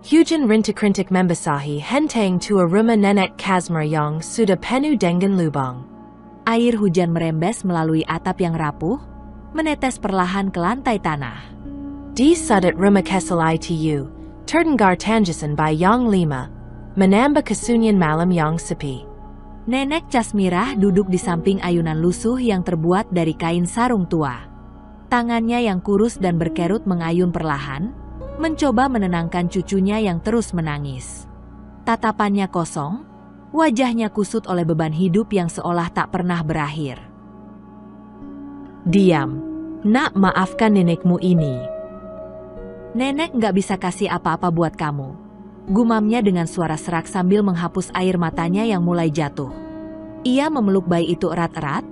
Hujan rintik-rintik membasahi henteng tua rumah nenek Kazmir yang sudah penuh dengan lubang. Air hujan merembes melalui atap yang rapuh, menetes perlahan ke lantai tanah. Di sadat rumah kesel itu, terdengar tangisan by yang lima, menambah kesunyian malam yang sepi. Nenek Casmirah duduk di samping ayunan lusuh yang terbuat dari kain sarung tua. Tangannya yang kurus dan berkerut mengayun perlahan, mencoba menenangkan cucunya yang terus menangis. Tatapannya kosong, wajahnya kusut oleh beban hidup yang seolah tak pernah berakhir. Diam, nak, maafkan nenekmu ini. Nenek nggak bisa kasih apa-apa buat kamu, gumamnya dengan suara serak sambil menghapus air matanya yang mulai jatuh. Ia memeluk bayi itu erat-erat,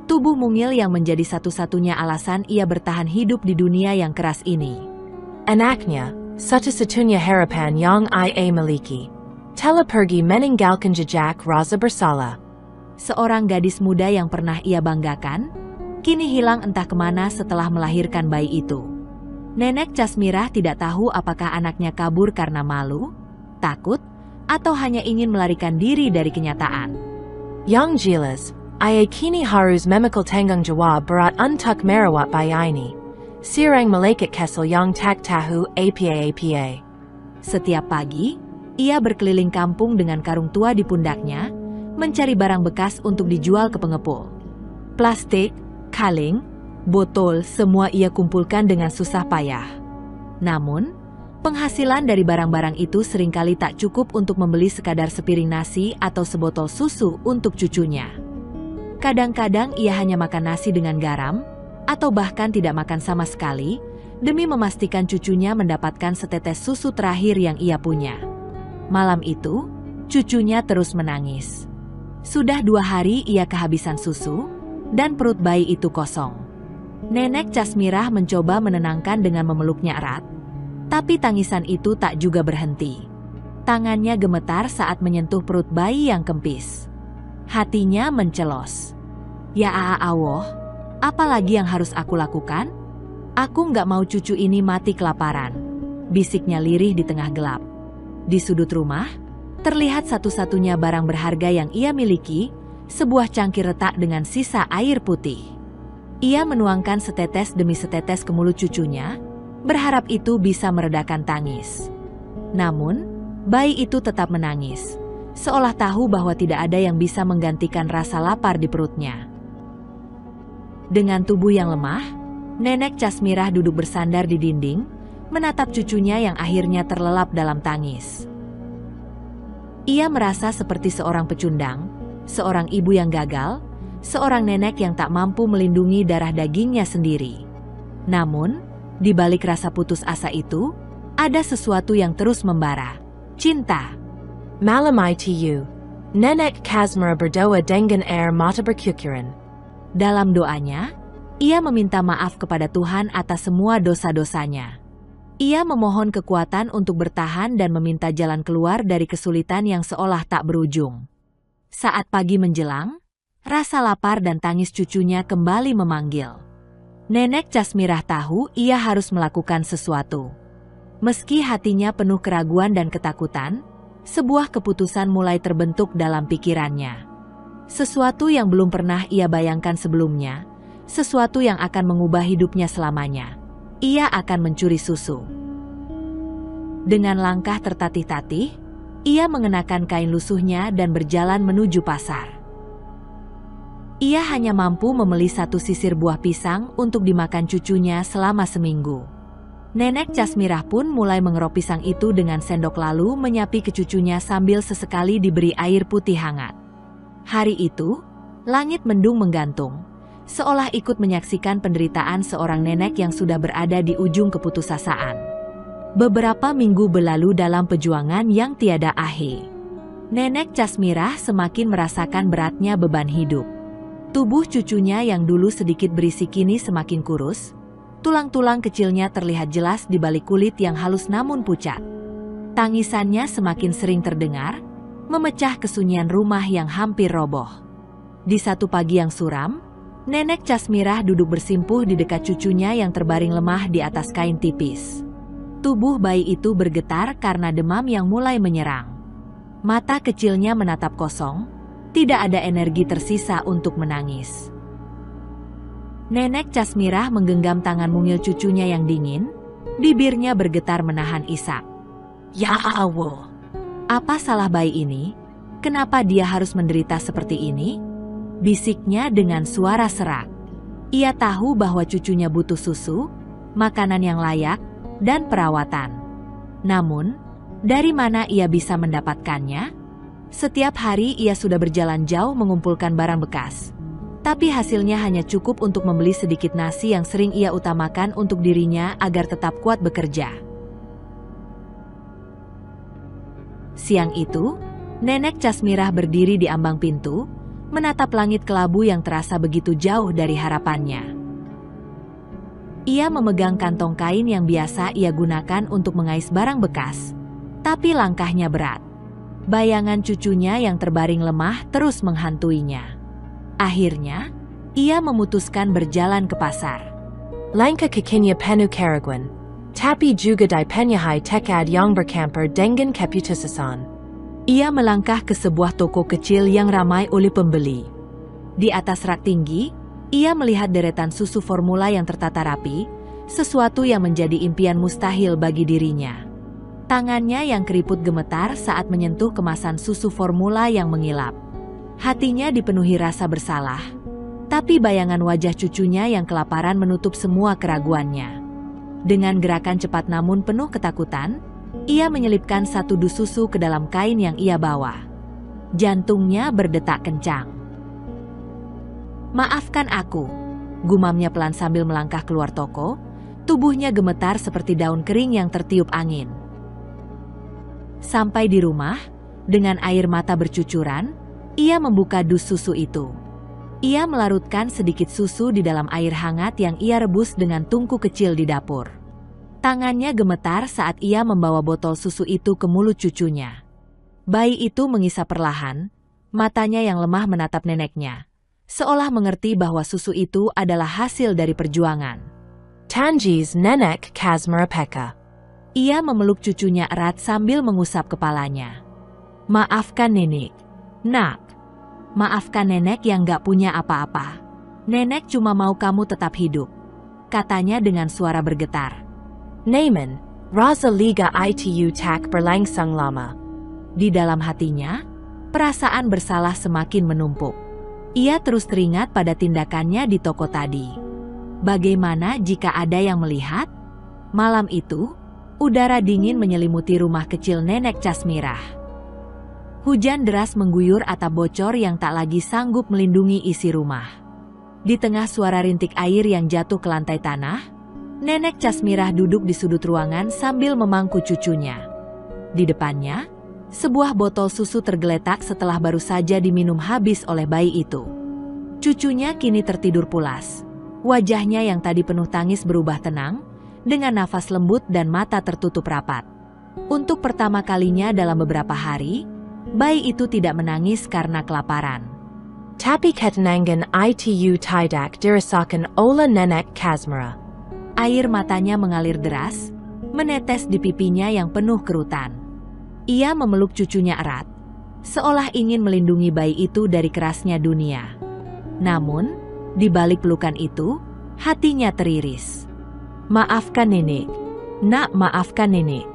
tubuh mungil yang menjadi satu-satunya alasan ia bertahan hidup di dunia yang keras ini. Anaknya, satu-satunya harapan yang ia miliki, telah pergi meninggalkan jejak rasa bersalah. Seorang gadis muda yang pernah ia banggakan, kini hilang entah kemana setelah melahirkan bayi itu. Nenek Casmirah tidak tahu apakah anaknya kabur karena malu, takut, atau hanya ingin melarikan diri dari kenyataan. Yang jelas, ia kini harus memikul tanggung jawab berat untuk merawat bayi ini. Sirang malaikat kesel yang tak tahu apa-apa. Setiap pagi, ia berkeliling kampung dengan karung tua di pundaknya, mencari barang bekas untuk dijual ke pengepul. Plastik, kaleng, botol, semua ia kumpulkan dengan susah payah. Namun, penghasilan dari barang-barang itu seringkali tak cukup untuk membeli sekadar sepiring nasi atau sebotol susu untuk cucunya. Kadang-kadang ia hanya makan nasi dengan garam, atau bahkan tidak makan sama sekali, demi memastikan cucunya mendapatkan setetes susu terakhir yang ia punya. Malam itu, cucunya terus menangis. Sudah 2 hari ia kehabisan susu, dan perut bayi itu kosong. Nenek Casmirah mencoba menenangkan dengan memeluknya erat, tapi tangisan itu tak juga berhenti. Tangannya gemetar saat menyentuh perut bayi yang kempis. Hatinya mencelos. Ya Allah, apa lagi yang harus aku lakukan? Aku nggak mau cucu ini mati kelaparan, bisiknya lirih di tengah gelap. Di sudut rumah, terlihat satu-satunya barang berharga yang ia miliki, sebuah cangkir retak dengan sisa air putih. Ia menuangkan setetes demi setetes ke mulut cucunya, berharap itu bisa meredakan tangis. Namun, bayi itu tetap menangis, seolah tahu bahwa tidak ada yang bisa menggantikan rasa lapar di perutnya. Dengan tubuh yang lemah, Nenek Casmirah duduk bersandar di dinding, menatap cucunya yang akhirnya terlelap dalam tangis. Ia merasa seperti seorang pecundang, seorang ibu yang gagal, seorang nenek yang tak mampu melindungi darah dagingnya sendiri. Namun, di balik rasa putus asa itu, ada sesuatu yang terus membara. Cinta. Malam itu, Nenek Kazmir berdoa dengan air mata bercucuran. Dalam doanya, ia meminta maaf kepada Tuhan atas semua dosa-dosanya. Ia memohon kekuatan untuk bertahan dan meminta jalan keluar dari kesulitan yang seolah tak berujung. Saat pagi menjelang, rasa lapar dan tangis cucunya kembali memanggil. Nenek Casmirah tahu ia harus melakukan sesuatu. Meski hatinya penuh keraguan dan ketakutan, sebuah keputusan mulai terbentuk dalam pikirannya. Sesuatu yang belum pernah ia bayangkan sebelumnya, sesuatu yang akan mengubah hidupnya selamanya. Ia akan mencuri susu. Dengan langkah tertatih-tatih, ia mengenakan kain lusuhnya dan berjalan menuju pasar. Ia hanya mampu membeli 1 sisir buah pisang untuk dimakan cucunya selama seminggu. Nenek Casmirah pun mulai mengerok pisang itu dengan sendok lalu menyapi ke cucunya sambil sesekali diberi air putih hangat. Hari itu, langit mendung menggantung, seolah ikut menyaksikan penderitaan seorang nenek yang sudah berada di ujung keputusasaan. Beberapa minggu berlalu dalam perjuangan yang tiada akhir. Nenek Casmirah semakin merasakan beratnya beban hidup. Tubuh cucunya yang dulu sedikit berisi kini semakin kurus, tulang-tulang kecilnya terlihat jelas di balik kulit yang halus namun pucat. Tangisannya semakin sering terdengar, memecah kesunyian rumah yang hampir roboh. Di satu pagi yang suram, Nenek Casmirah duduk bersimpuh di dekat cucunya yang terbaring lemah di atas kain tipis. Tubuh bayi itu bergetar karena demam yang mulai menyerang. Mata kecilnya menatap kosong, tidak ada energi tersisa untuk menangis. Nenek Casmirah menggenggam tangan mungil cucunya yang dingin, bibirnya bergetar menahan isak. Ya Allah. Apa salah bayi ini? Kenapa dia harus menderita seperti ini? Bisiknya dengan suara serak. Ia tahu bahwa cucunya butuh susu, makanan yang layak, dan perawatan. Namun, dari mana ia bisa mendapatkannya? Setiap hari ia sudah berjalan jauh mengumpulkan barang bekas. Tapi hasilnya hanya cukup untuk membeli sedikit nasi yang sering ia utamakan untuk dirinya agar tetap kuat bekerja. Siang itu, Nenek Casmirah berdiri di ambang pintu, menatap langit kelabu yang terasa begitu jauh dari harapannya. Ia memegang kantong kain yang biasa ia gunakan untuk mengais barang bekas. Tapi langkahnya berat. Bayangan cucunya yang terbaring lemah terus menghantuinya. Akhirnya, ia memutuskan berjalan ke pasar. Langkah kakinya penuh keraguan. Tapi juga dipenuhi tekad yang bercampur dengan keputusan. Ia melangkah ke sebuah toko kecil yang ramai oleh pembeli. Di atas rak tinggi, ia melihat deretan susu formula yang tertata rapi, sesuatu yang menjadi impian mustahil bagi dirinya. Tangannya yang keriput gemetar saat menyentuh kemasan susu formula yang mengilap. Hatinya dipenuhi rasa bersalah, tapi bayangan wajah cucunya yang kelaparan menutup semua keraguannya. Dengan gerakan cepat namun penuh ketakutan, ia menyelipkan satu dus susu ke dalam kain yang ia bawa. Jantungnya berdetak kencang. "Maafkan aku," gumamnya pelan sambil melangkah keluar toko. Tubuhnya gemetar seperti daun kering yang tertiup angin. Sampai di rumah, dengan air mata bercucuran, ia membuka dus susu itu. Ia melarutkan sedikit susu di dalam air hangat yang ia rebus dengan tungku kecil di dapur. Tangannya gemetar saat ia membawa botol susu itu ke mulut cucunya. Bayi itu mengisap perlahan, matanya yang lemah menatap neneknya, seolah mengerti bahwa susu itu adalah hasil dari perjuangan. Tangi's Nenek Casmirah Peka. Ia memeluk cucunya erat sambil mengusap kepalanya. "Maafkan nenek. Nak. Maafkan nenek yang gak punya apa-apa. Nenek cuma mau kamu tetap hidup," katanya dengan suara bergetar. Naman, Raza Liga itu tak berlangsung lama. Di dalam hatinya, perasaan bersalah semakin menumpuk. Ia terus teringat pada tindakannya di toko tadi. Bagaimana jika ada yang melihat? Malam itu, udara dingin menyelimuti rumah kecil Nenek Casmirah. Hujan deras mengguyur atap bocor yang tak lagi sanggup melindungi isi rumah. Di tengah suara rintik air yang jatuh ke lantai tanah, Nenek Casmirah duduk di sudut ruangan sambil memangku cucunya. Di depannya, sebuah botol susu tergeletak setelah baru saja diminum habis oleh bayi itu. Cucunya kini tertidur pulas. Wajahnya yang tadi penuh tangis berubah tenang, dengan nafas lembut dan mata tertutup rapat. Untuk pertama kalinya dalam beberapa hari, bayi itu tidak menangis karena kelaparan. Tapi ketenangan itu tidak dirasakan oleh Nenek Casmirah. Air matanya mengalir deras, menetes di pipinya yang penuh kerutan. Ia memeluk cucunya erat, seolah ingin melindungi bayi itu dari kerasnya dunia. Namun, di balik pelukan itu, hatinya teriris. "Maafkan nenek. Nak, maafkan nenek."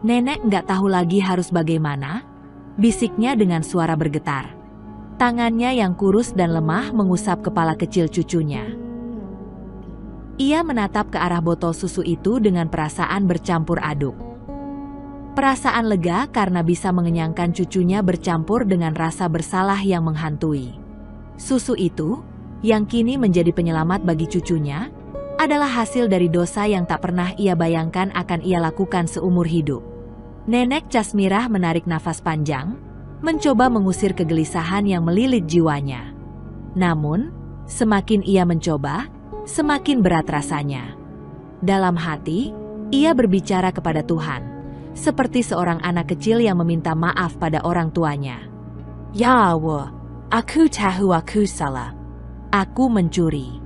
Nenek nggak tahu lagi harus bagaimana, bisiknya dengan suara bergetar. Tangannya yang kurus dan lemah mengusap kepala kecil cucunya. Ia menatap ke arah botol susu itu dengan perasaan bercampur aduk. Perasaan lega karena bisa mengenyangkan cucunya bercampur dengan rasa bersalah yang menghantui. Susu itu, yang kini menjadi penyelamat bagi cucunya, adalah hasil dari dosa yang tak pernah ia bayangkan akan ia lakukan seumur hidup. Nenek Casmirah menarik nafas panjang, mencoba mengusir kegelisahan yang melilit jiwanya. Namun, semakin ia mencoba, semakin berat rasanya. Dalam hati, ia berbicara kepada Tuhan, seperti seorang anak kecil yang meminta maaf pada orang tuanya. "Ya Allah, aku tahu aku salah. Aku mencuri.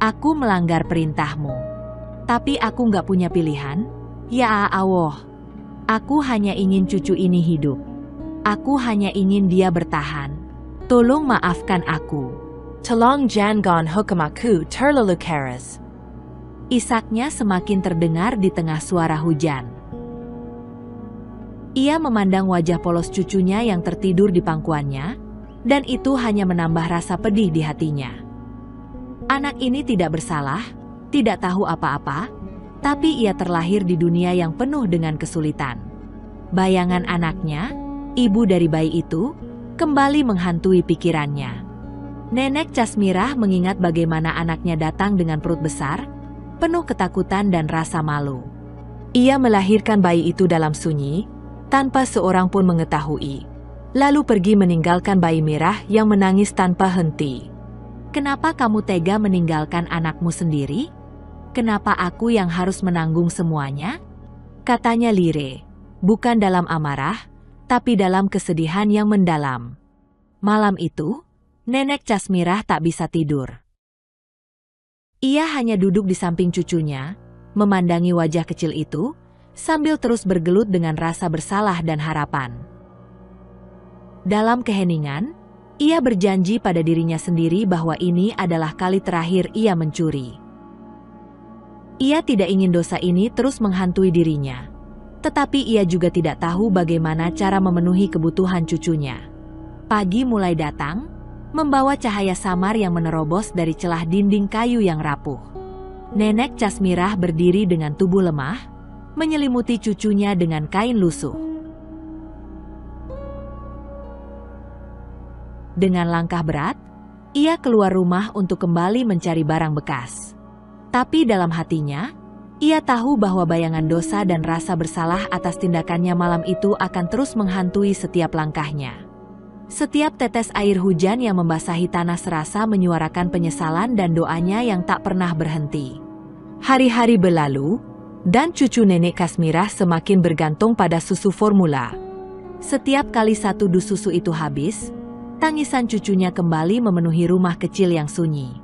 Aku melanggar perintahmu. Tapi aku nggak punya pilihan. Ya Allah, aku hanya ingin cucu ini hidup. Aku hanya ingin dia bertahan. Tolong maafkan aku. Tolong jangan hukum aku terlalu keras. Isaknya semakin terdengar di tengah suara hujan. Ia memandang wajah polos cucunya yang tertidur di pangkuannya, dan itu hanya menambah rasa pedih di hatinya. Anak ini tidak bersalah, tidak tahu apa-apa, tapi ia terlahir di dunia yang penuh dengan kesulitan. Bayangan anaknya, ibu dari bayi itu, kembali menghantui pikirannya. Nenek Casmirah mengingat bagaimana anaknya datang dengan perut besar, penuh ketakutan dan rasa malu. Ia melahirkan bayi itu dalam sunyi, tanpa seorang pun mengetahui. Lalu pergi meninggalkan bayi merah yang menangis tanpa henti. Kenapa kamu tega meninggalkan anakmu sendiri? Kenapa aku yang harus menanggung semuanya? Katanya lirih, bukan dalam amarah, tapi dalam kesedihan yang mendalam. Malam itu, Nenek Casmirah tak bisa tidur. Ia hanya duduk di samping cucunya, memandangi wajah kecil itu, sambil terus bergelut dengan rasa bersalah dan harapan. Dalam keheningan, ia berjanji pada dirinya sendiri bahwa ini adalah kali terakhir ia mencuri. Ia tidak ingin dosa ini terus menghantui dirinya. Tetapi ia juga tidak tahu bagaimana cara memenuhi kebutuhan cucunya. Pagi mulai datang, membawa cahaya samar yang menerobos dari celah dinding kayu yang rapuh. Nenek Casmirah berdiri dengan tubuh lemah, menyelimuti cucunya dengan kain lusuh. Dengan langkah berat, ia keluar rumah untuk kembali mencari barang bekas. Tapi dalam hatinya, ia tahu bahwa bayangan dosa dan rasa bersalah atas tindakannya malam itu akan terus menghantui setiap langkahnya. Setiap tetes air hujan yang membasahi tanah serasa menyuarakan penyesalan dan doanya yang tak pernah berhenti. Hari-hari berlalu, dan cucu Nenek Casmirah semakin bergantung pada susu formula. Setiap kali satu dus susu itu habis, tangisan cucunya kembali memenuhi rumah kecil yang sunyi.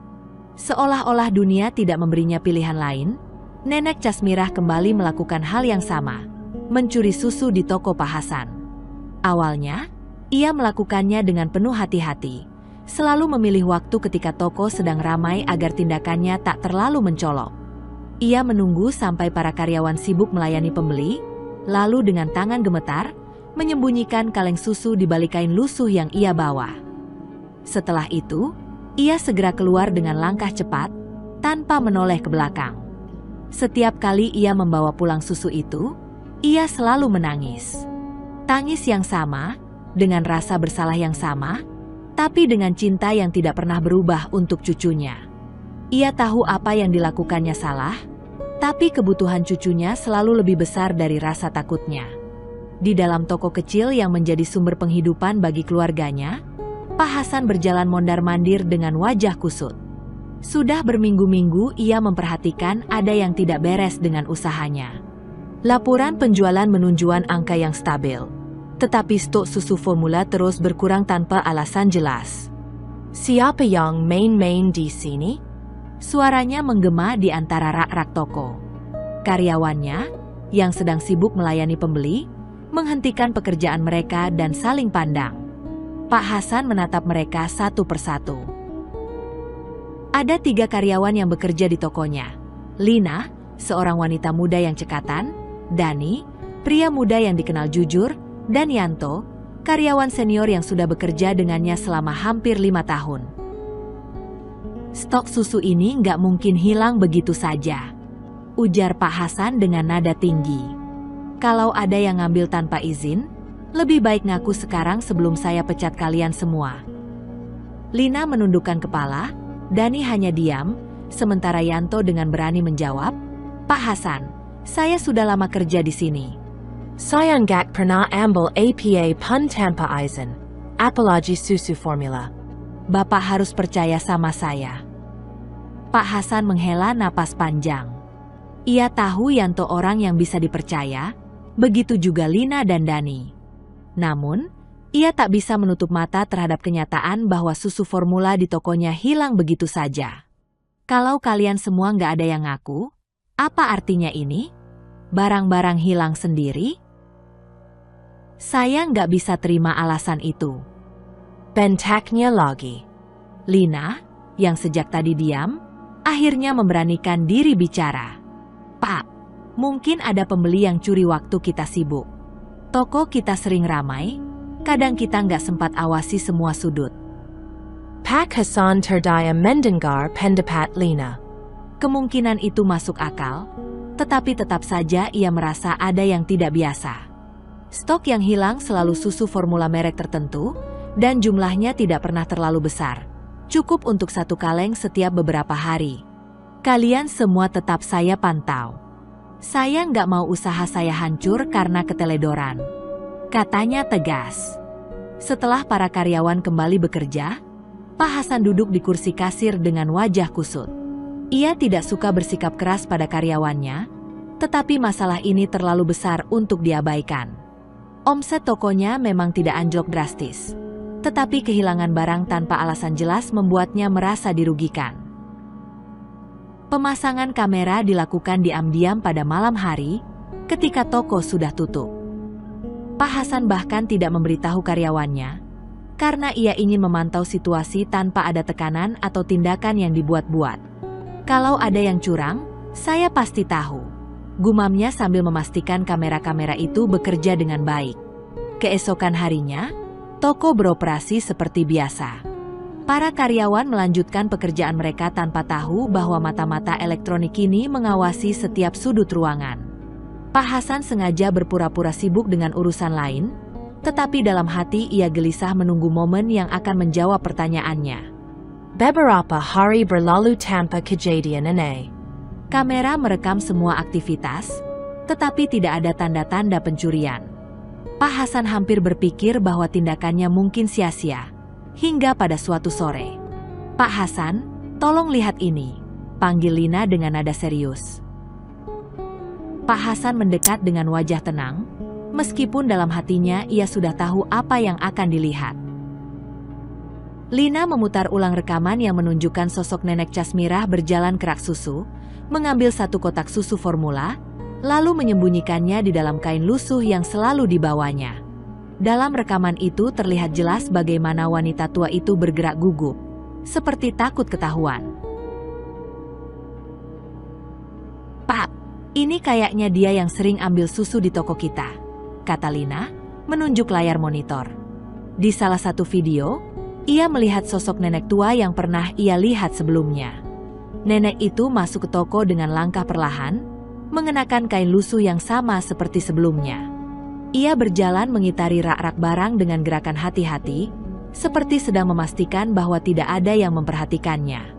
Seolah-olah dunia tidak memberinya pilihan lain, Nenek Casmirah kembali melakukan hal yang sama, mencuri susu di toko Pak Hasan. Awalnya, ia melakukannya dengan penuh hati-hati, selalu memilih waktu ketika toko sedang ramai agar tindakannya tak terlalu mencolok. Ia menunggu sampai para karyawan sibuk melayani pembeli, lalu dengan tangan gemetar, menyembunyikan kaleng susu di balik kain lusuh yang ia bawa. Setelah itu, ia segera keluar dengan langkah cepat, tanpa menoleh ke belakang. Setiap kali ia membawa pulang susu itu, ia selalu menangis. Tangis yang sama, dengan rasa bersalah yang sama, tapi dengan cinta yang tidak pernah berubah untuk cucunya. Ia tahu apa yang dilakukannya salah, tapi kebutuhan cucunya selalu lebih besar dari rasa takutnya. Di dalam toko kecil yang menjadi sumber penghidupan bagi keluarganya, Pak Hasan berjalan mondar-mandir dengan wajah kusut. Sudah berminggu-minggu ia memperhatikan ada yang tidak beres dengan usahanya. Laporan penjualan menunjukkan angka yang stabil, tetapi stok susu formula terus berkurang tanpa alasan jelas. Siapa yang main-main di sini? Suaranya menggema di antara rak-rak toko. Karyawannya, yang sedang sibuk melayani pembeli, menghentikan pekerjaan mereka dan saling pandang. Pak Hasan menatap mereka satu persatu. Ada 3 karyawan yang bekerja di tokonya. Lina, seorang wanita muda yang cekatan, Dani, pria muda yang dikenal jujur, dan Yanto, karyawan senior yang sudah bekerja dengannya selama hampir 5 tahun. Stok susu ini nggak mungkin hilang begitu saja, ujar Pak Hasan dengan nada tinggi. Kalau ada yang ngambil tanpa izin, lebih baik ngaku sekarang sebelum saya pecat kalian semua. Lina menundukkan kepala, Dani hanya diam, sementara Yanto dengan berani menjawab, Pak Hasan, saya sudah lama kerja di sini. Saya nggak pernah ambil APA pun tanpa izin, apalagi susu formula. Bapak harus percaya sama saya. Pak Hasan menghela napas panjang. Ia tahu Yanto orang yang bisa dipercaya, begitu juga Lina dan Dani. Namun, ia tak bisa menutup mata terhadap kenyataan bahwa susu formula di tokonya hilang begitu saja. Kalau kalian semua nggak ada yang ngaku, apa artinya ini? barang-barang hilang sendiri? Saya nggak bisa terima alasan itu. Bentaknya lagi. Lina, yang sejak tadi diam, akhirnya memberanikan diri bicara. Pak, mungkin ada pembeli yang curi waktu kita sibuk. Toko kita sering ramai, kadang kita nggak sempat awasi semua sudut. Pak Hasan terdaya mendengar pendapat Lina. Kemungkinan itu masuk akal, tetapi tetap saja ia merasa ada yang tidak biasa. Stok yang hilang selalu susu formula merek tertentu, dan jumlahnya tidak pernah terlalu besar. Cukup untuk satu kaleng setiap beberapa hari. Kalian semua tetap saya pantau. Saya nggak mau usaha saya hancur karena keteledoran. Katanya tegas. Setelah para karyawan kembali bekerja, Pak Hasan duduk di kursi kasir dengan wajah kusut. Ia tidak suka bersikap keras pada karyawannya, tetapi masalah ini terlalu besar untuk diabaikan. Omset tokonya memang tidak anjlok drastis, tetapi kehilangan barang tanpa alasan jelas membuatnya merasa dirugikan. Pemasangan kamera dilakukan diam-diam pada malam hari, ketika toko sudah tutup. Pak Hasan bahkan tidak memberitahu karyawannya, karena ia ingin memantau situasi tanpa ada tekanan atau tindakan yang dibuat-buat. Kalau ada yang curang, saya pasti tahu. Gumamnya sambil memastikan kamera-kamera itu bekerja dengan baik. Keesokan harinya, toko beroperasi seperti biasa. Para karyawan melanjutkan pekerjaan mereka tanpa tahu bahwa mata-mata elektronik ini mengawasi setiap sudut ruangan. Pak Hasan sengaja berpura-pura sibuk dengan urusan lain, tetapi dalam hati ia gelisah menunggu momen yang akan menjawab pertanyaannya. Beberapa hari berlalu tanpa kejadian aneh. Kamera merekam semua aktivitas, tetapi tidak ada tanda-tanda pencurian. Pak Hasan hampir berpikir bahwa tindakannya mungkin sia-sia, hingga pada suatu sore. Pak Hasan, tolong lihat ini, panggil Lina dengan nada serius. Pak Hasan mendekat dengan wajah tenang, meskipun dalam hatinya ia sudah tahu apa yang akan dilihat. Lina memutar ulang rekaman yang menunjukkan sosok nenek cas mirah berjalan ke rak susu, mengambil satu kotak susu formula, lalu menyembunyikannya di dalam kain lusuh yang selalu dibawanya. Dalam rekaman itu terlihat jelas bagaimana wanita tua itu bergerak gugup, seperti takut ketahuan. Pak, ini kayaknya dia yang sering ambil susu di toko kita, kata Lina, menunjuk layar monitor. Di salah satu video, ia melihat sosok nenek tua yang pernah ia lihat sebelumnya. Nenek itu masuk ke toko dengan langkah perlahan, mengenakan kain lusuh yang sama seperti sebelumnya. Ia berjalan mengitari rak-rak barang dengan gerakan hati-hati, seperti sedang memastikan bahwa tidak ada yang memperhatikannya.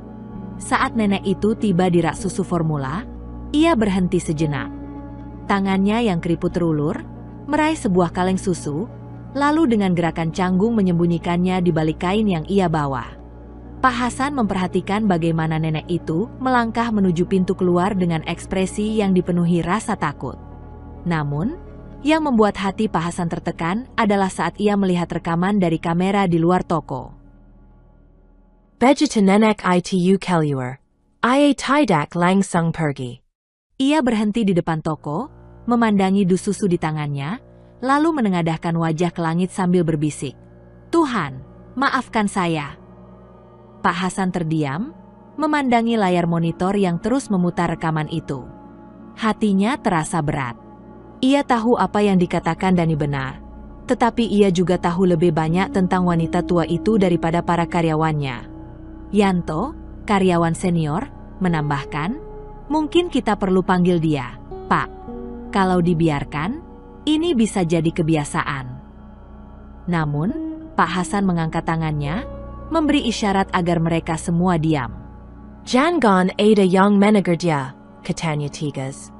Saat nenek itu tiba di rak susu formula, ia berhenti sejenak. Tangannya yang keriput terulur, meraih sebuah kaleng susu, lalu dengan gerakan canggung menyembunyikannya di balik kain yang ia bawa. Pak Hasan memperhatikan bagaimana nenek itu melangkah menuju pintu keluar dengan ekspresi yang dipenuhi rasa takut. Namun, yang membuat hati Pak Hasan tertekan adalah saat ia melihat rekaman dari kamera di luar toko. Begitu nenek itu keluar, ia tidak langsung pergi. Ia berhenti di depan toko, memandangi dus susu di tangannya, lalu menengadahkan wajah ke langit sambil berbisik, "Tuhan, maafkan saya." Pak Hasan terdiam, memandangi layar monitor yang terus memutar rekaman itu. Hatinya terasa berat. Ia tahu apa yang dikatakan Dani benar, tetapi ia juga tahu lebih banyak tentang wanita tua itu daripada para karyawannya. Yanto, karyawan senior, menambahkan, "Mungkin kita perlu panggil dia, Pak. Kalau dibiarkan, ini bisa jadi kebiasaan." Namun, Pak Hasan mengangkat tangannya, memberi isyarat agar mereka semua diam. Jangan ada yang menegur dia, katanya Tigas.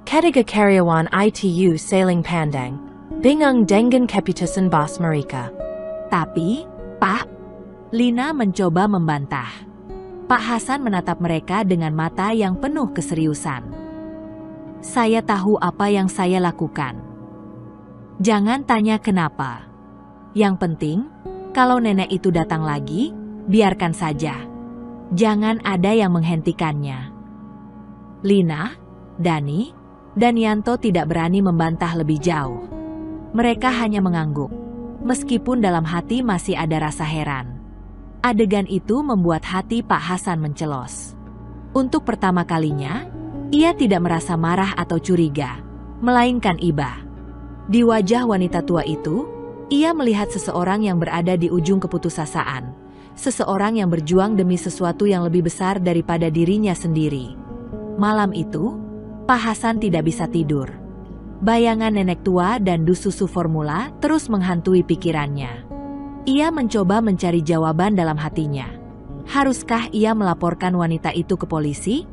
Ketiga karyawan itu saling pandang, bingung dengan keputusan bos mereka. Tapi, Pak, Lina mencoba membantah. Pak Hasan menatap mereka dengan mata yang penuh keseriusan. "Saya tahu apa yang saya lakukan. Jangan tanya kenapa. Yang penting, kalau nenek itu datang lagi, biarkan saja. Jangan ada yang menghentikannya." Lina, Dani, dan Yanto tidak berani membantah lebih jauh. Mereka hanya mengangguk, meskipun dalam hati masih ada rasa heran. Adegan itu membuat hati Pak Hasan mencelos. Untuk pertama kalinya, ia tidak merasa marah atau curiga, melainkan iba. Di wajah wanita tua itu, ia melihat seseorang yang berada di ujung keputusasaan, seseorang yang berjuang demi sesuatu yang lebih besar daripada dirinya sendiri. Malam itu, Pak Hasan tidak bisa tidur. Bayangan nenek tua dan dus susu formula terus menghantui pikirannya. Ia mencoba mencari jawaban dalam hatinya. Haruskah ia melaporkan wanita itu ke polisi?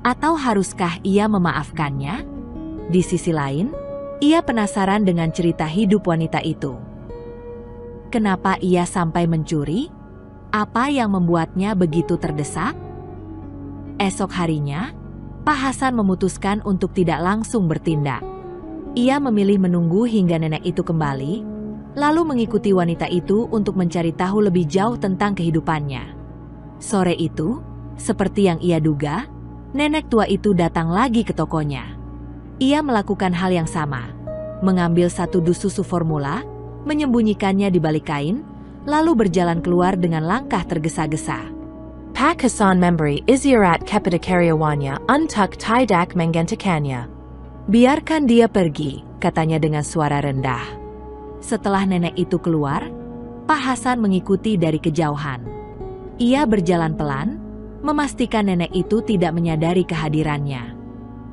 Atau haruskah ia memaafkannya? Di sisi lain, ia penasaran dengan cerita hidup wanita itu. Kenapa ia sampai mencuri? Apa yang membuatnya begitu terdesak? Esok harinya, Pak Hasan memutuskan untuk tidak langsung bertindak. Ia memilih menunggu hingga nenek itu kembali, lalu mengikuti wanita itu untuk mencari tahu lebih jauh tentang kehidupannya. Sore itu, seperti yang ia duga, nenek tua itu datang lagi ke tokonya. Ia melakukan hal yang sama, mengambil satu dus susu formula, menyembunyikannya di balik kain, lalu berjalan keluar dengan langkah tergesa-gesa. Pak Hasan memberi isyarat kepada karyawannya untuk tidak menghentikannya. Biarkan dia pergi, katanya dengan suara rendah. Setelah nenek itu keluar, Pak Hasan mengikuti dari kejauhan. Ia berjalan pelan, memastikan nenek itu tidak menyadari kehadirannya.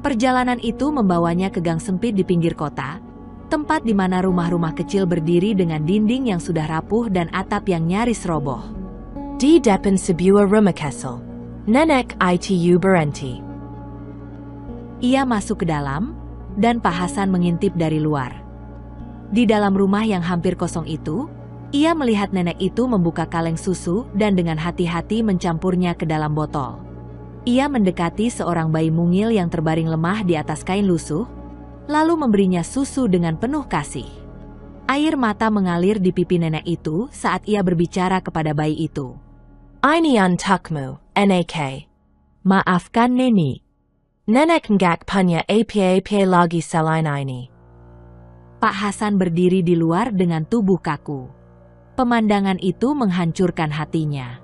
Perjalanan itu membawanya ke gang sempit di pinggir kota, tempat di mana rumah-rumah kecil berdiri dengan dinding yang sudah rapuh dan atap yang nyaris roboh. Di depan sebuah rumah kecil, nenek itu berhenti. Ia masuk ke dalam, dan Pak Hasan mengintip dari luar. Di dalam rumah yang hampir kosong itu, ia melihat nenek itu membuka kaleng susu dan dengan hati-hati mencampurnya ke dalam botol. Ia mendekati seorang bayi mungil yang terbaring lemah di atas kain lusuh, lalu memberinya susu dengan penuh kasih. Air mata mengalir di pipi nenek itu saat ia berbicara kepada bayi itu. Ini untukmu, Nek. Maafkan Neni. Nenek nggak punya apa-apa lagi selain ini. Pak Hasan berdiri di luar dengan tubuh kaku. Pemandangan itu menghancurkan hatinya.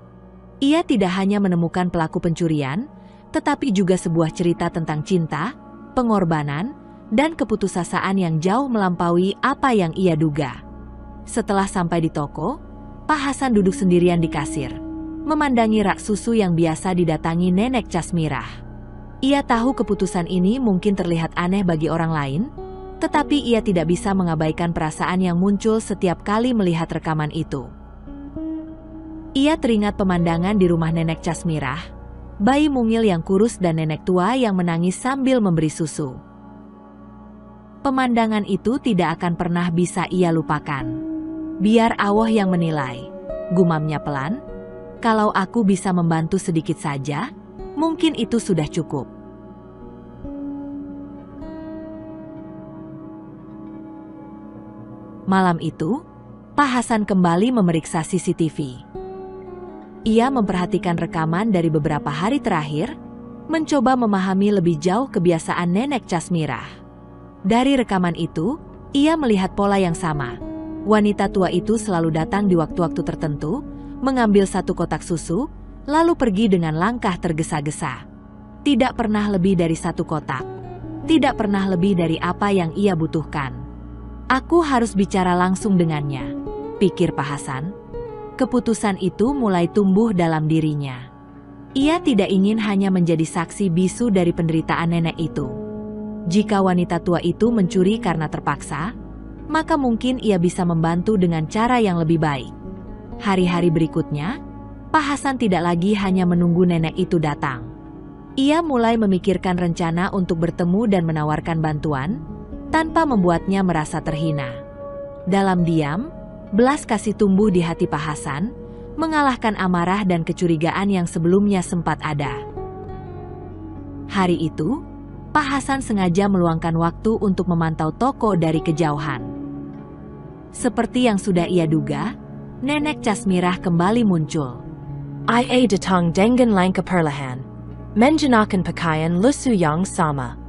Ia tidak hanya menemukan pelaku pencurian, tetapi juga sebuah cerita tentang cinta, pengorbanan, dan keputusasaan yang jauh melampaui apa yang ia duga. Setelah sampai di toko, Pak Hasan duduk sendirian di kasir, memandangi rak susu yang biasa didatangi nenek Casmirah. Ia tahu keputusan ini mungkin terlihat aneh bagi orang lain, tetapi ia tidak bisa mengabaikan perasaan yang muncul setiap kali melihat rekaman itu. Ia teringat pemandangan di rumah nenek Casmirah, bayi mungil yang kurus dan nenek tua yang menangis sambil memberi susu. Pemandangan itu tidak akan pernah bisa ia lupakan. Biar Allah yang menilai, gumamnya pelan. Kalau aku bisa membantu sedikit saja, mungkin itu sudah cukup. Malam itu, Pak Hasan kembali memeriksa CCTV. Ia memperhatikan rekaman dari beberapa hari terakhir, mencoba memahami lebih jauh kebiasaan nenek Casmirah. Dari rekaman itu, ia melihat pola yang sama. Wanita tua itu selalu datang di waktu-waktu tertentu, mengambil satu kotak susu, lalu pergi dengan langkah tergesa-gesa. Tidak pernah lebih dari satu kotak. Tidak pernah lebih dari apa yang ia butuhkan. Aku harus bicara langsung dengannya, pikir Pak Hasan. Keputusan itu mulai tumbuh dalam dirinya. Ia tidak ingin hanya menjadi saksi bisu dari penderitaan nenek itu. Jika wanita tua itu mencuri karena terpaksa, maka mungkin ia bisa membantu dengan cara yang lebih baik. Hari-hari berikutnya, Pak Hasan tidak lagi hanya menunggu nenek itu datang. Ia mulai memikirkan rencana untuk bertemu dan menawarkan bantuan, tanpa membuatnya merasa terhina. Dalam diam, belas kasih tumbuh di hati Pak Hasan, mengalahkan amarah dan kecurigaan yang sebelumnya sempat ada. Hari itu, Pak Hasan sengaja meluangkan waktu untuk memantau toko dari kejauhan. Seperti yang sudah ia duga, nenek Casmirah kembali muncul. Ia datang dengan langkah perlahan, mengenakan pakaian lusuh yang sama.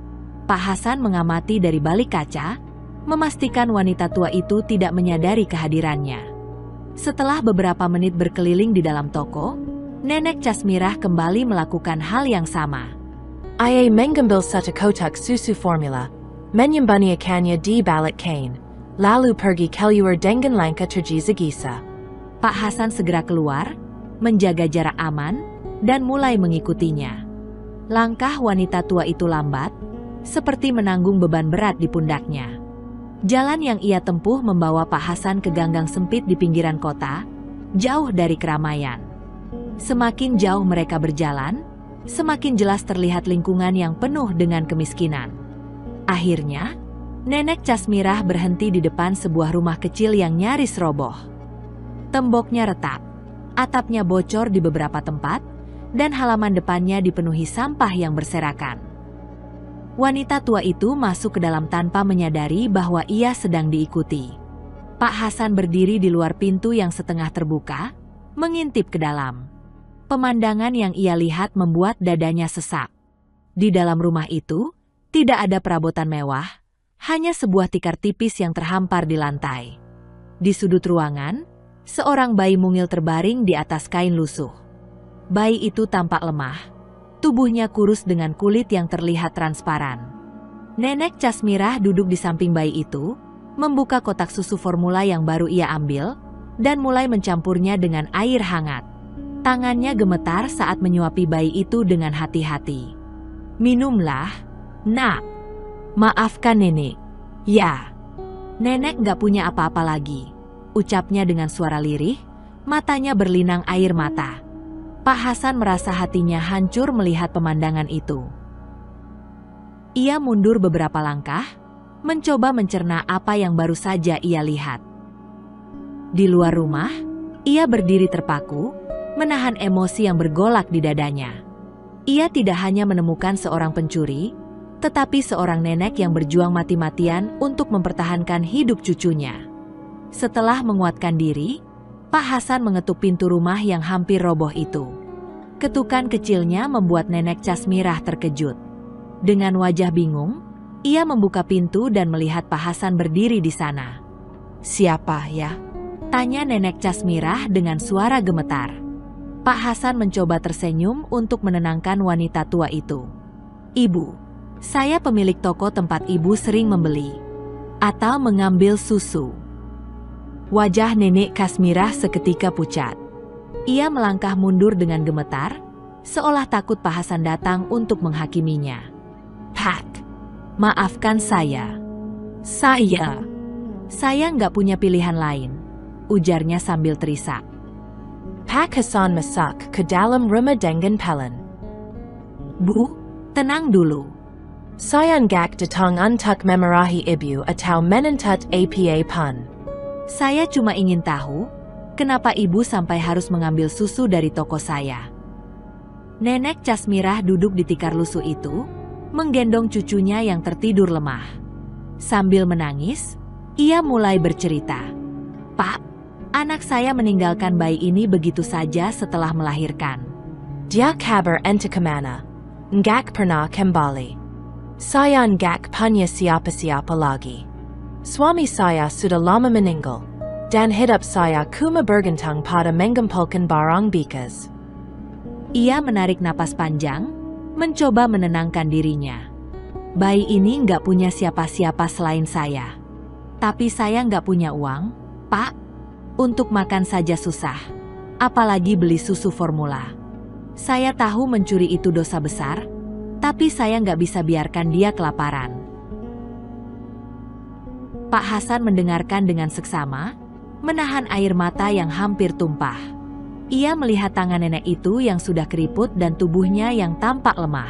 Pak Hasan mengamati dari balik kaca, memastikan wanita tua itu tidak menyadari kehadirannya. Setelah beberapa menit berkeliling di dalam toko, Nenek Casmirah kembali melakukan hal yang sama. Ia mengambil satu kotak susu formula, menyembunyikannya di balik kain, lalu pergi keluar dengan langkah tergesa-gesa. Pak Hasan segera keluar, menjaga jarak aman, dan mulai mengikutinya. Langkah wanita tua itu lambat, seperti menanggung beban berat di pundaknya. Jalan yang ia tempuh membawa Pak Hasan ke ganggang sempit di pinggiran kota, jauh dari keramaian. Semakin jauh mereka berjalan, semakin jelas terlihat lingkungan yang penuh dengan kemiskinan. Akhirnya, Nenek Casmirah berhenti di depan sebuah rumah kecil yang nyaris roboh. Temboknya retak, atapnya bocor di beberapa tempat, dan halaman depannya dipenuhi sampah yang berserakan. Wanita tua itu masuk ke dalam tanpa menyadari bahwa ia sedang diikuti. Pak Hasan berdiri di luar pintu yang setengah terbuka, mengintip ke dalam. Pemandangan yang ia lihat membuat dadanya sesak. Di dalam rumah itu, tidak ada perabotan mewah, hanya sebuah tikar tipis yang terhampar di lantai. Di sudut ruangan, seorang bayi mungil terbaring di atas kain lusuh. Bayi itu tampak lemah, tubuhnya kurus dengan kulit yang terlihat transparan. Nenek Casmirah duduk di samping bayi itu, membuka kotak susu formula yang baru ia ambil, dan mulai mencampurnya dengan air hangat. Tangannya gemetar saat menyuapi bayi itu dengan hati-hati. "Minumlah, nak." "Maafkan nenek." "Ya." "Nenek gak punya apa-apa lagi," ucapnya dengan suara lirih, matanya berlinang air mata. Pak Hasan merasa hatinya hancur melihat pemandangan itu. Ia mundur beberapa langkah, mencoba mencerna apa yang baru saja ia lihat. Di luar rumah, ia berdiri terpaku, menahan emosi yang bergolak di dadanya. Ia tidak hanya menemukan seorang pencuri, tetapi seorang nenek yang berjuang mati-matian untuk mempertahankan hidup cucunya. Setelah menguatkan diri, Pak Hasan mengetuk pintu rumah yang hampir roboh itu. Ketukan kecilnya membuat Nenek Casmirah terkejut. Dengan wajah bingung, ia membuka pintu dan melihat Pak Hasan berdiri di sana. "Siapa ya?" tanya Nenek Casmirah dengan suara gemetar. Pak Hasan mencoba tersenyum untuk menenangkan wanita tua itu. "Ibu, saya pemilik toko tempat ibu sering membeli atau mengambil susu." Wajah Nenek Casmirah seketika pucat. Ia melangkah mundur dengan gemetar, seolah takut Pak Hasan datang untuk menghakiminya. "Pak, maafkan saya. Saya nggak punya pilihan lain," ujarnya sambil terisak. Pak Hasan masuk ke dalam rumah dengan pelan. "Bu, tenang dulu. Saya nggak datang untuk memarahi ibu atau menuntut apa pun. Saya cuma ingin tahu, kenapa ibu sampai harus mengambil susu dari toko saya." Nenek Casmirah duduk di tikar lusuh itu, menggendong cucunya yang tertidur lemah. Sambil menangis, ia mulai bercerita. "Pak, anak saya meninggalkan bayi ini begitu saja setelah melahirkan. Dia kabar ente kemana? Nggak pernah kembali. Saya nggak punya siapa-siapa lagi. Suami saya sudah lama meninggal, dan hidup saya cuma bergantung pada mengumpulkan barang bekas." Ia menarik napas panjang, mencoba menenangkan dirinya. "Bayi ini nggak punya siapa-siapa selain saya. Tapi saya nggak punya uang, Pak. Untuk makan saja susah, apalagi beli susu formula. Saya tahu mencuri itu dosa besar, tapi saya nggak bisa biarkan dia kelaparan." Pak Hasan mendengarkan dengan seksama, menahan air mata yang hampir tumpah. Ia melihat tangan nenek itu yang sudah keriput dan tubuhnya yang tampak lemah.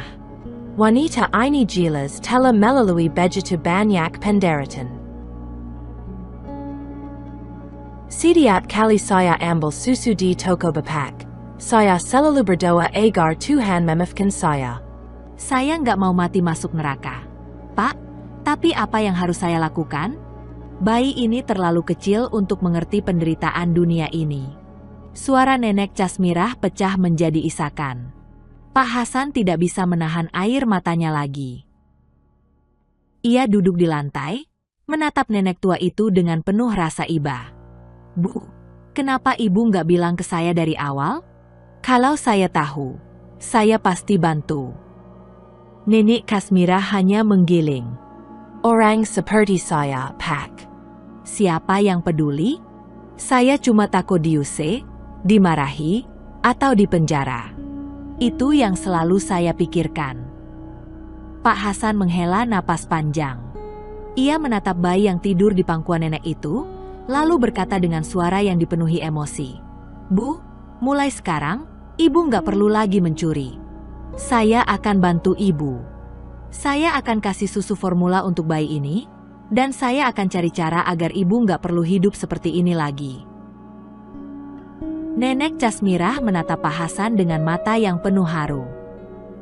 "Wanita ini jelas telah melalui begitu banyak penderitaan. Setiap kali saya ambil susu di toko Bapak, saya selalu berdoa agar Tuhan memaafkan saya." "Saya nggak mau mati masuk neraka, Pak. Tapi apa yang harus saya lakukan? Bayi ini terlalu kecil untuk mengerti penderitaan dunia ini." Suara Nenek Casmirah pecah menjadi isakan. Pak Hasan tidak bisa menahan air matanya lagi. Ia duduk di lantai, menatap nenek tua itu dengan penuh rasa iba. Bu, kenapa ibu nggak bilang ke saya dari awal? Kalau saya tahu, saya pasti bantu. Nenek Kasmira hanya menggiling. Orang seperti saya, Pak. Siapa yang peduli? Saya cuma takut diusir, dimarahi, atau dipenjara. Itu yang selalu saya pikirkan. Pak Hasan menghela napas panjang. Ia menatap bayi yang tidur di pangkuan nenek itu, lalu berkata dengan suara yang dipenuhi emosi. Bu, mulai sekarang, ibu nggak perlu lagi mencuri. Saya akan bantu ibu. Saya akan kasih susu formula untuk bayi ini, dan saya akan cari cara agar ibu nggak perlu hidup seperti ini lagi. Nenek Kasmirah menatap Pak Hasan dengan mata yang penuh haru.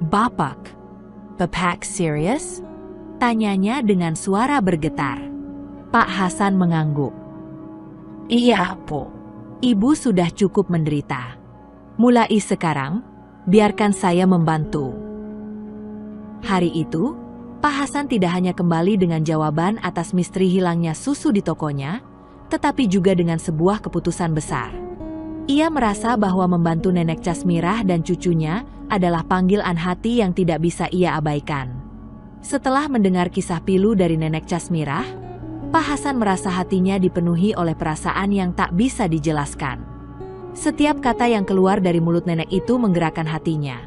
Bapak serius? Tanyanya dengan suara bergetar. Pak Hasan mengangguk. Iya, Bu. Ibu sudah cukup menderita. Mulai sekarang, biarkan saya membantu. Hari itu, Pak Hasan tidak hanya kembali dengan jawaban atas misteri hilangnya susu di tokonya, tetapi juga dengan sebuah keputusan besar. Ia merasa bahwa membantu nenek Kasmirah dan cucunya adalah panggilan hati yang tidak bisa ia abaikan. Setelah mendengar kisah pilu dari nenek Kasmirah, Pak Hasan merasa hatinya dipenuhi oleh perasaan yang tak bisa dijelaskan. Setiap kata yang keluar dari mulut nenek itu menggerakkan hatinya,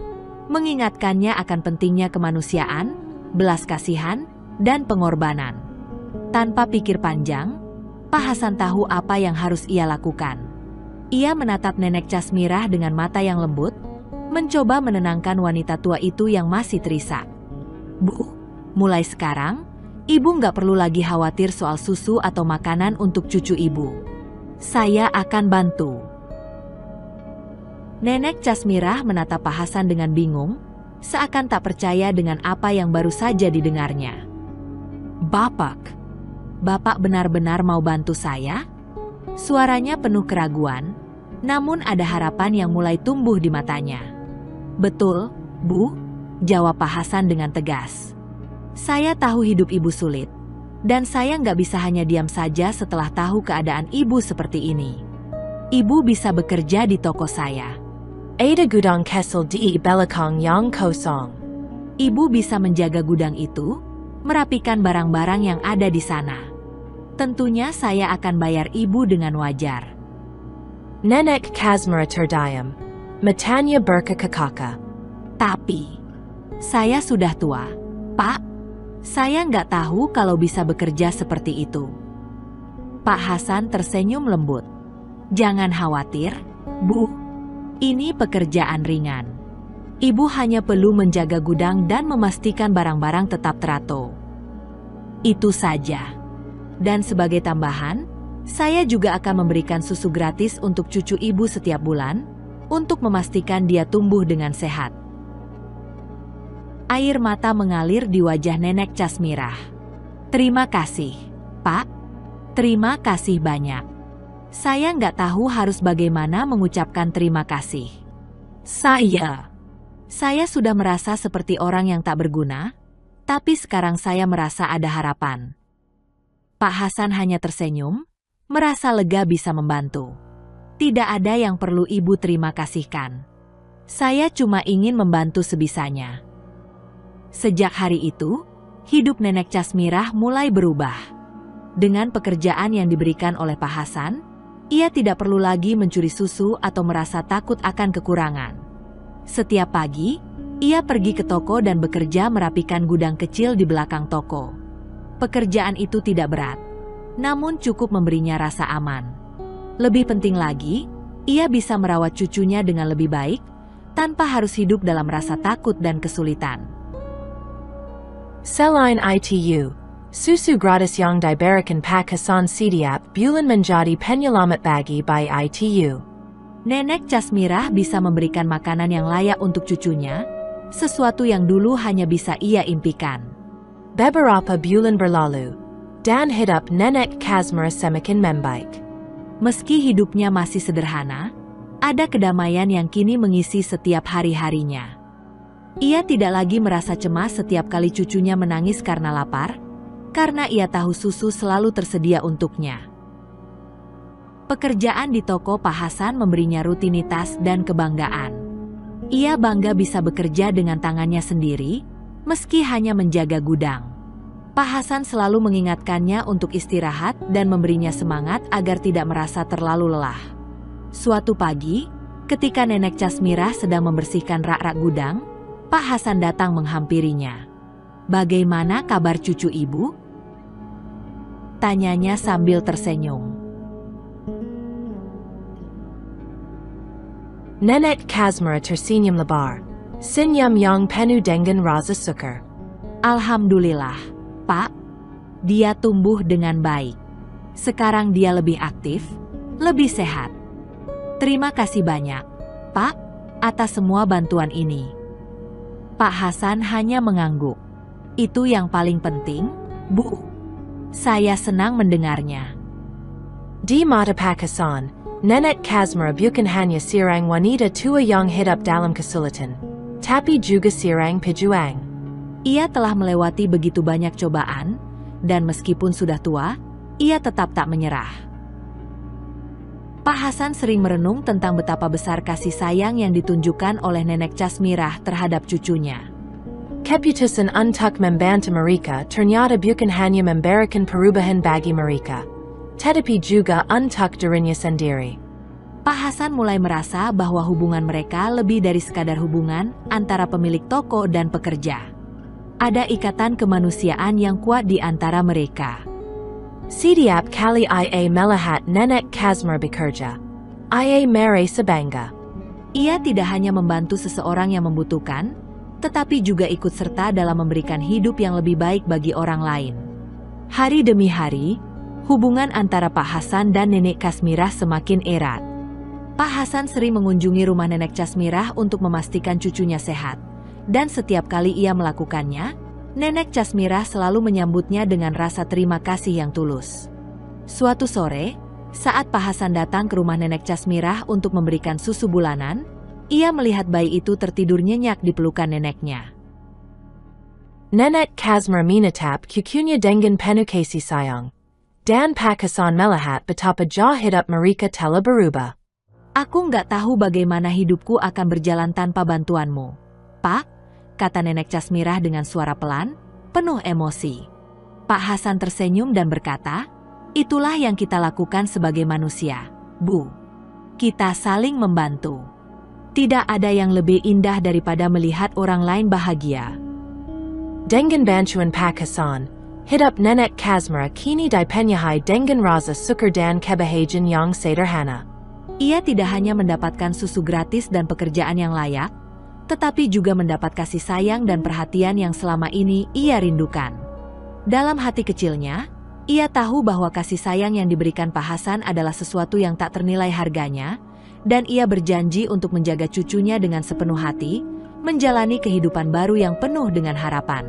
mengingatkannya akan pentingnya kemanusiaan, belas kasihan, dan pengorbanan. Tanpa pikir panjang, Pak Hasan tahu apa yang harus ia lakukan. Ia menatap nenek Kasmirah dengan mata yang lembut, mencoba menenangkan wanita tua itu yang masih terisak. Bu, mulai sekarang, ibu nggak perlu lagi khawatir soal susu atau makanan untuk cucu ibu. Saya akan bantu. Nenek Kasmirah menatap Pak Hasan dengan bingung, seakan tak percaya dengan apa yang baru saja didengarnya. Bapak benar-benar mau bantu saya? Suaranya penuh keraguan, namun ada harapan yang mulai tumbuh di matanya. Betul, Bu, jawab Pak Hasan dengan tegas. Saya tahu hidup ibu sulit, dan saya nggak bisa hanya diam saja setelah tahu keadaan ibu seperti ini. Ibu bisa bekerja di toko saya. Ada gudang Kessel di belakang yang kosong. Ibu bisa menjaga gudang itu, merapikan barang-barang yang ada di sana. Tentunya saya akan bayar ibu dengan wajar. Nenek Kasmira terdiam. Matanya berkekakaka. Tapi, saya sudah tua, Pak. Saya nggak tahu kalau bisa bekerja seperti itu. Pak Hasan tersenyum lembut. Jangan khawatir, Bu. Ini pekerjaan ringan. Ibu hanya perlu menjaga gudang dan memastikan barang-barang tetap teratur. Itu saja. Dan sebagai tambahan, saya juga akan memberikan susu gratis untuk cucu ibu setiap bulan, untuk memastikan dia tumbuh dengan sehat. Air mata mengalir di wajah nenek Kasmirah. Terima kasih, Pak. Terima kasih banyak. Saya nggak tahu harus bagaimana mengucapkan terima kasih. Saya sudah merasa seperti orang yang tak berguna, tapi sekarang saya merasa ada harapan. Pak Hasan hanya tersenyum, merasa lega bisa membantu. Tidak ada yang perlu ibu terima kasihkan. Saya cuma ingin membantu sebisanya. Sejak hari itu, hidup nenek Kasmirah mulai berubah. Dengan pekerjaan yang diberikan oleh Pak Hasan, ia tidak perlu lagi mencuri susu atau merasa takut akan kekurangan. Setiap pagi, ia pergi ke toko dan bekerja merapikan gudang kecil di belakang toko. Pekerjaan itu tidak berat, namun cukup memberinya rasa aman. Lebih penting lagi, ia bisa merawat cucunya dengan lebih baik, tanpa harus hidup dalam rasa takut dan kesulitan. Selain itu, susu gratis yang diberikan Pak Hasan setiap bulan menjadi penyelamat bagi bayi itu. Nenek Kasmirah bisa memberikan makanan yang layak untuk cucunya, sesuatu yang dulu hanya bisa ia impikan. Beberapa bulan berlalu, dan hidup nenek Kasmira semakin membaik. Meski hidupnya masih sederhana, ada kedamaian yang kini mengisi setiap hari-harinya. Ia tidak lagi merasa cemas setiap kali cucunya menangis karena lapar, karena ia tahu susu selalu tersedia untuknya. Pekerjaan di toko Pak Hasan memberinya rutinitas dan kebanggaan. Ia bangga bisa bekerja dengan tangannya sendiri, meski hanya menjaga gudang. Pak Hasan selalu mengingatkannya untuk istirahat dan memberinya semangat agar tidak merasa terlalu lelah. Suatu pagi, ketika Nenek Casmirah sedang membersihkan rak-rak gudang, Pak Hasan datang menghampirinya. "Bagaimana kabar cucu ibu?" tanyanya sambil tersenyum. Nenek Casmirah tersenyum lebar. Sinyam yang penuh dengan rasa syukur. "Alhamdulillah, Pak. Dia tumbuh dengan baik. Sekarang dia lebih aktif, lebih sehat. Terima kasih banyak, Pak, atas semua bantuan ini." Pak Hasan hanya mengangguk. "Itu yang paling penting, Bu. Saya senang mendengarnya." Di mata Pak Hasan, Nenek Casmirah bukan hanya seorang wanita tua yang hidup dalam kesulitan, tapi juga seorang pejuang. Ia telah melewati begitu banyak cobaan, dan meskipun sudah tua, ia tetap tak menyerah. Pak Hasan sering merenung tentang betapa besar kasih sayang yang ditunjukkan oleh Nenek Casmirah terhadap cucunya. Keputusan untuk membantu mereka ternyata bukan hanya memberikan perubahan bagi mereka, tetapi juga untuk dirinya sendiri. Pak Hasan mulai merasa bahwa hubungan mereka lebih dari sekadar hubungan antara pemilik toko dan pekerja. Ada ikatan kemanusiaan yang kuat di antara mereka. Setiap kali ia melihat Nenek Casmirah bekerja, ia merasa bangga. Ia tidak hanya membantu seseorang yang membutuhkan, tetapi juga ikut serta dalam memberikan hidup yang lebih baik bagi orang lain. Hari demi hari, hubungan antara Pak Hasan dan Nenek Casmirah semakin erat. Pak Hasan sering mengunjungi rumah Nenek Casmirah untuk memastikan cucunya sehat. Dan setiap kali ia melakukannya, Nenek Casmirah selalu menyambutnya dengan rasa terima kasih yang tulus. Suatu sore, saat Pak Hasan datang ke rumah Nenek Casmirah untuk memberikan susu bulanan, ia melihat bayi itu tertidur nyenyak di pelukan neneknya. Nenek Casmirah menatap cucunya dengan penuh kasih sayang. Dan Pak Hasan melihat betapa jauh hidup mereka telah berubah. "Aku nggak tahu bagaimana hidupku akan berjalan tanpa bantuanmu, Pak," kata Nenek Casmirah dengan suara pelan, penuh emosi. Pak Hasan tersenyum dan berkata, "Itulah yang kita lakukan sebagai manusia, Bu. Kita saling membantu. Tidak ada yang lebih indah daripada melihat orang lain bahagia." Dengan bantuan Pak Hasan, hidup Nenek Casmirah kini dipenuhi dengan rasa syukur dan kebahagiaan yang sederhana. Ia tidak hanya mendapatkan susu gratis dan pekerjaan yang layak, tetapi juga mendapat kasih sayang dan perhatian yang selama ini ia rindukan. Dalam hati kecilnya, ia tahu bahwa kasih sayang yang diberikan Pak Hasan adalah sesuatu yang tak ternilai harganya, dan ia berjanji untuk menjaga cucunya dengan sepenuh hati, menjalani kehidupan baru yang penuh dengan harapan.